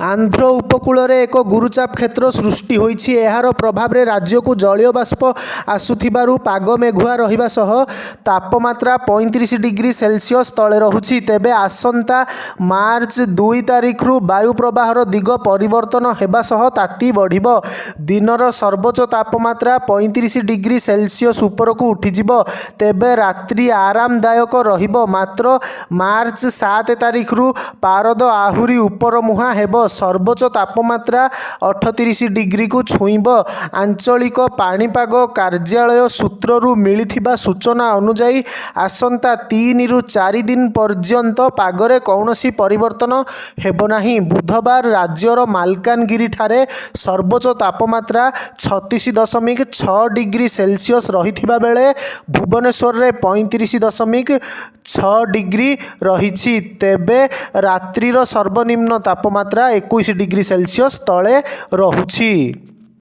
आंध्र उपकूल एक गुरुचाप क्षेत्र सृष्टि होइछि। एहार प्रभाव रे राज्य को जलीय बाष्प आसुथिबारु पाग मेघुआ रहिबा सह तापमात्रा 35 डिग्री सेल्सियस तले रहुछि। तेबे आसंता मार्च 2 तारिख रु वायु प्रवाहर दिग परिवर्तन हेबा सह ताती बढ़िबो। दिनर सर्वोच्च तापमात्रा 35 डिग्री सेल्सियस ऊपर को उठिजिबो। तेबे रात्रि आरामदायक रहिबो। मात्र मार्च 7 तारिख रु पारद आहुरी ऊपर मुहां हेबो। सर्वोच्च तापमात्रा 38 डिग्री को छुईब। आंचलिक पाणीपाग कार्यालय सूत्रु मिलिथिबा सूचना अनुसार आसंता 3 रु 4 दिन पर्यंत पागरे कौनसी परिवर्तन हेबो नाही। बुधवार राज्यर मालकानगिरी ठारे सर्वोच्च तापमात्रा 36.6 डिग्री सेल्सियस रहिथिबा बेले भुवनेश्वर रे 35.6 डिग्री रहिछि। तेबे रात्रिर सर्वनिम्न तापमात्रा 21 डिग्री सेल्सियस तले रहुछि।